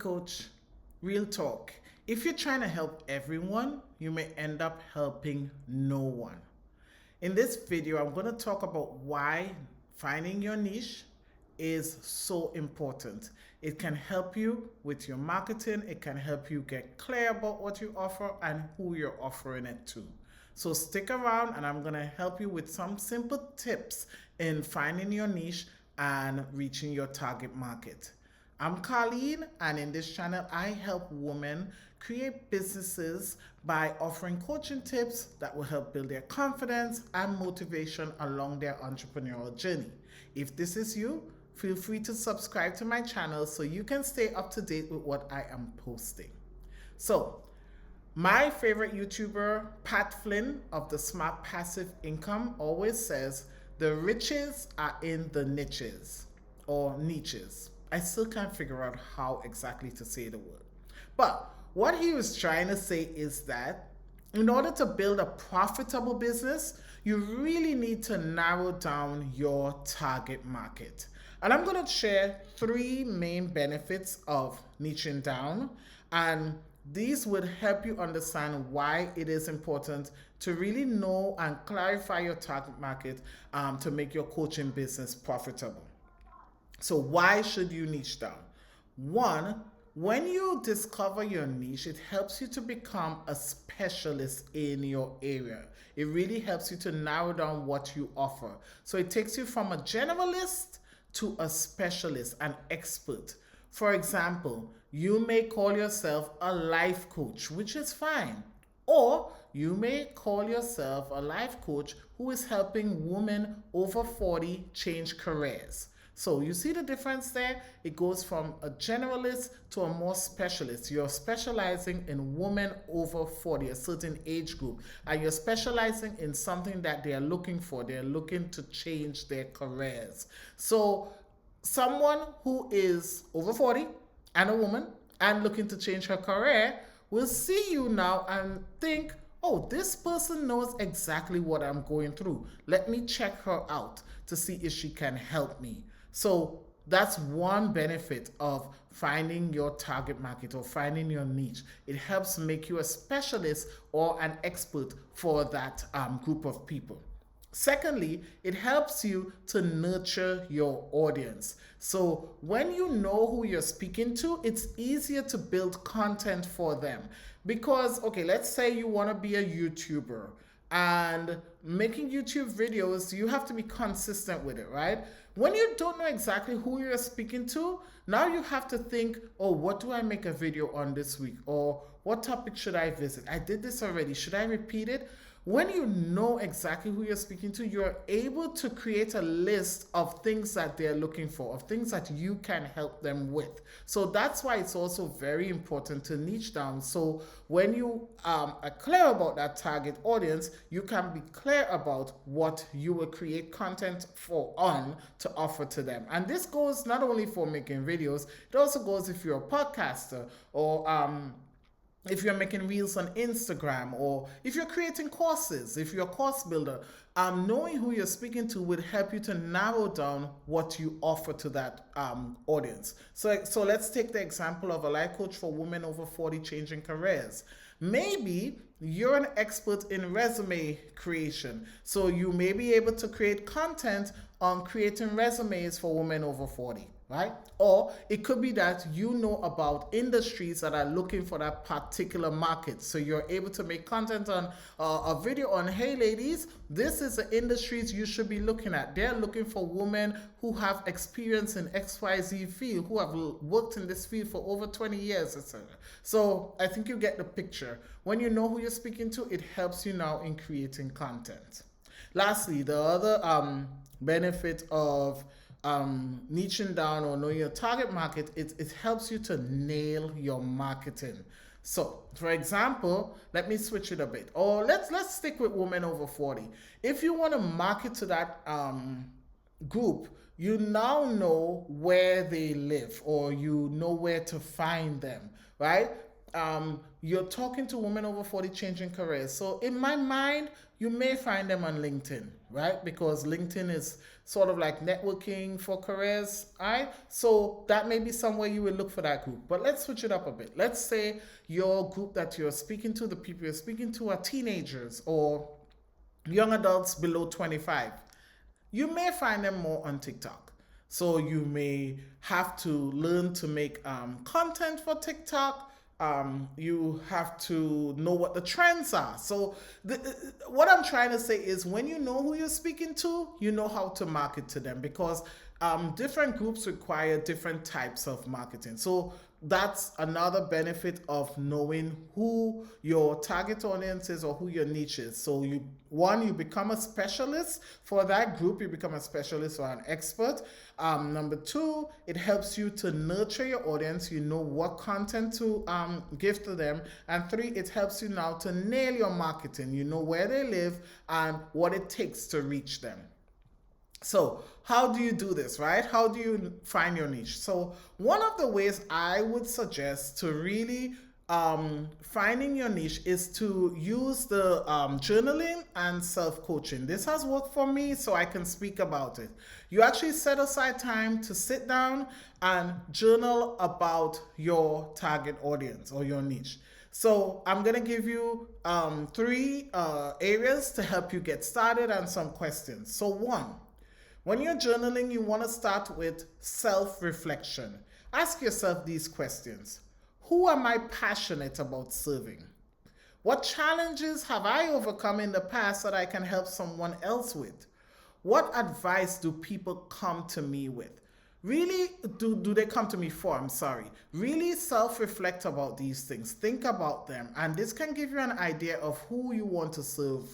Coach, real talk. If you're trying to help everyone, you may end up helping no one. In this video, I'm going to talk about why finding your niche is so important. It can help you with your marketing, it can help you get clear about what you offer and who you're offering it to. So stick around and I'm going to help you with some simple tips in finding your niche and reaching your target market. I'm Colleen, and in this channel, I help women create businesses by offering coaching tips that will help build their confidence and motivation along their entrepreneurial journey. If this is you, feel free to subscribe to my channel so you can stay up to date with what I am posting. So, my favorite YouTuber, Pat Flynn of the Smart Passive Income, always says, the riches are in the niches or niches. I still can't figure out how exactly to say the word. But what he was trying to say is that in order to build a profitable business, you really need to narrow down your target market. And I'm going to share 3 main benefits of niching down, and these would help you understand why it is important to really know and clarify your target market to make your coaching business profitable. So why should you niche down? One, when you discover your niche, it helps you to become a specialist in your area. It really helps you to narrow down what you offer. So it takes you from a generalist to a specialist, an expert. For example, you may call yourself a life coach, which is fine. Or you may call yourself a life coach who is helping women over 40 change careers. So you see the difference there? It goes from a generalist to a more specialist. You're specializing in women over 40, a certain age group, and you're specializing in something that they're looking for. They're looking to change their careers. So someone who is over 40 and a woman and looking to change her career will see you now and think, oh, this person knows exactly what I'm going through. Let me check her out to see if she can help me. So that's one benefit of finding your target market or finding your niche. It helps make you a specialist or an expert for that group of people. Secondly, it helps you to nurture your audience. So when you know who you're speaking to, it's easier to build content for them. Because, okay, let's say you want to be a YouTuber, and making YouTube videos, you have to be consistent with it, right? When you don't know exactly who you're speaking to, now you have to think, oh, what do I make a video on this week? Or what topic should I visit? I did this already. Should I repeat it? When you know exactly who you're speaking to, you're able to create a list of things that they're looking for, of things that you can help them with. So that's why it's also very important to niche down. So when you are clear about that target audience, you can be clear about what you will create content for on to offer to them. And this goes not only for making videos, it also goes if you're a podcaster or if you're making reels on Instagram, or if you're creating courses, if you're a course builder, knowing who you're speaking to would help you to narrow down what you offer to that audience. So let's take the example of a life coach for women over 40 changing careers. Maybe you're an expert in resume creation, so you may be able to create content on creating resumes for women over 40. Right? Or it could be that you know about industries that are looking for that particular market. So you're able to make content on a video on, hey ladies, this is the industries you should be looking at. They're looking for women who have experience in XYZ field, who have worked in this field for over 20 years, etc. So I think you get the picture. When you know who you're speaking to, it helps you now in creating content. Lastly, the other benefit of niching down or knowing your target market, it helps you to nail your marketing. So, for example, let me switch it a bit. Or let's stick with women over 40. If you want to market to that group, you now know where they live or you know where to find them, right? you're talking to women over 40 changing careers. So in my mind, you may find them on LinkedIn, right? Because LinkedIn is sort of like networking for careers, all right? So that may be somewhere you will look for that group. But let's switch it up a bit. Let's say your group that you're speaking to, the people you're speaking to are teenagers or young adults below 25. You may find them more on TikTok. So you may have to learn to make content for TikTok. You have to know what the trends are. So what I'm trying to say is when you know who you're speaking to, you know how to market to them because different groups require different types of marketing. So that's another benefit of knowing who your target audience is or who your niche is. So you become a specialist for that group, you become a specialist or an expert. Number two, it helps you to nurture your audience. You know what content to give to them. And three, it helps you now to nail your marketing. You know where they live and what it takes to reach them. So how do you do this, right? How do you find your niche? So one of the ways I would suggest to really finding your niche is to use the journaling and self-coaching. This has worked for me, so I can speak about it. You actually set aside time to sit down and journal about your target audience or your niche. So I'm going to give you three areas to help you get started and some questions. So one, when you're journaling, you want to start with self-reflection. Ask yourself these questions. Who am I passionate about serving? What challenges have I overcome in the past that I can help someone else with? What advice do people come to me with? Really, do they come to me for? I'm sorry. Really self-reflect about these things. Think about them. And this can give you an idea of who you want to serve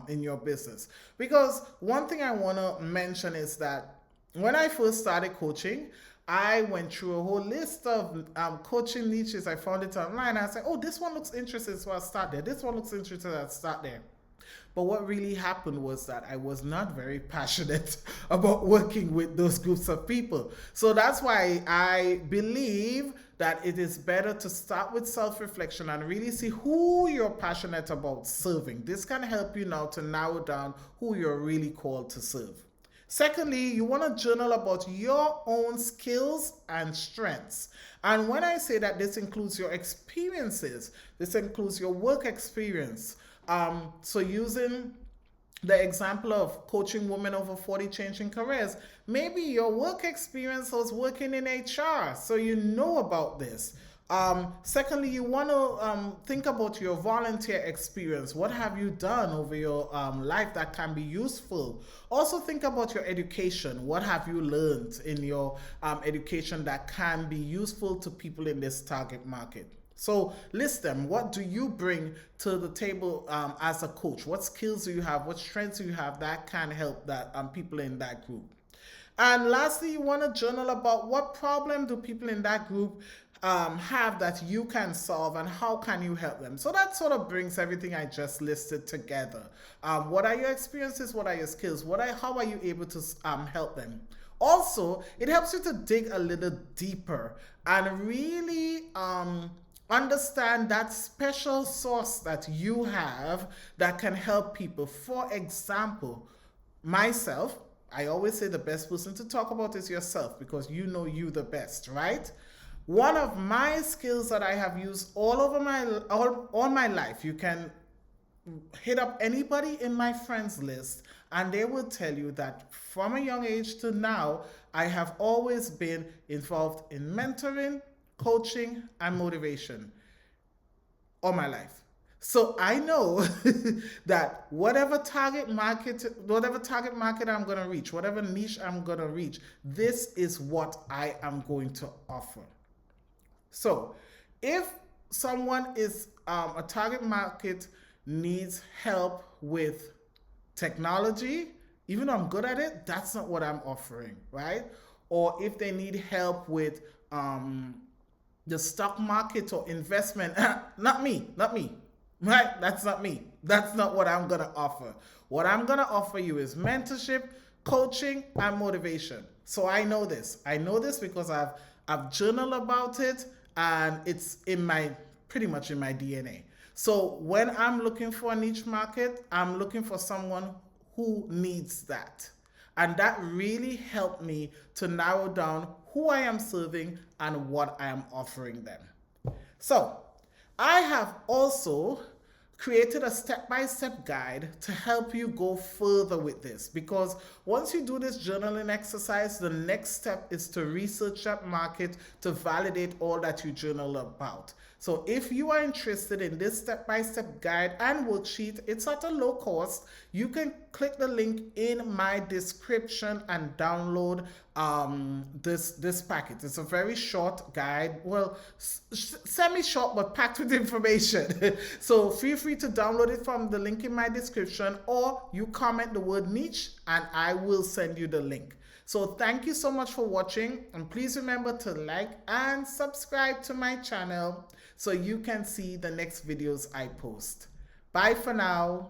in your business. Because one thing I want to mention is that when I first started coaching, I went through a whole list of coaching niches. I found it online. I said, oh, this one looks interesting, so I'll start there. This one looks interesting, I'll start there. But what really happened was that I was not very passionate about working with those groups of people. So that's why I believe that it is better to start with self-reflection and really see who you're passionate about serving. This can help you now to narrow down who you're really called to serve. Secondly, you want to journal about your own skills and strengths. And when I say that, this includes your experiences, this includes your work experience. So using the example of coaching women over 40 changing careers, maybe your work experience was working in HR, so you know about this. Secondly, you want to think about your volunteer experience. What have you done over your life that can be useful? Also think about your education. What have you learned in your education that can be useful to people in this target market? So list them. What do you bring to the table as a coach? What skills do you have? What strengths do you have that can help that people in that group? And lastly, you want to journal about what problem do people in that group have that you can solve and how can you help them. So that sort of brings everything I just listed together. What are your experiences? What are your skills? How are you able to help them? Also, it helps you to dig a little deeper and really understand that special source that you have that can help people. For example, myself, I always say the best person to talk about is yourself because you know you the best, right? One of my skills that I have used all my life, you can hit up anybody in my friends list and they will tell you that from a young age to now, I have always been involved in mentoring, coaching, and motivation all my life. So I know that whatever target market I'm going to reach, whatever niche I'm going to reach, this is what I am going to offer. So if someone is a target market needs help with technology, even though I'm good at it, that's not what I'm offering, right? Or if they need help with the stock market or investment, not me, right? That's not me. That's not what I'm going to offer. What I'm going to offer you is mentorship, coaching, and motivation. So I know this. I know this because I've journaled about it and it's in my pretty much in my DNA. So when I'm looking for a niche market, I'm looking for someone who needs that. And that really helped me to narrow down who I am serving and what I am offering them. So I have also created a step-by-step guide to help you go further with this, because once you do this journaling exercise, the next step is to research that market to validate all that you journal about. So if you are interested in this step-by-step guide and worksheet, it's at a low cost. You can click the link in my description and download this packet. It's a very short guide, well, semi-short but packed with information. So feel free to download it from the link in my description, or you comment the word niche and I will send you the link. So thank you so much for watching, and please remember to like and subscribe to my channel so you can see the next videos I post. Bye for now.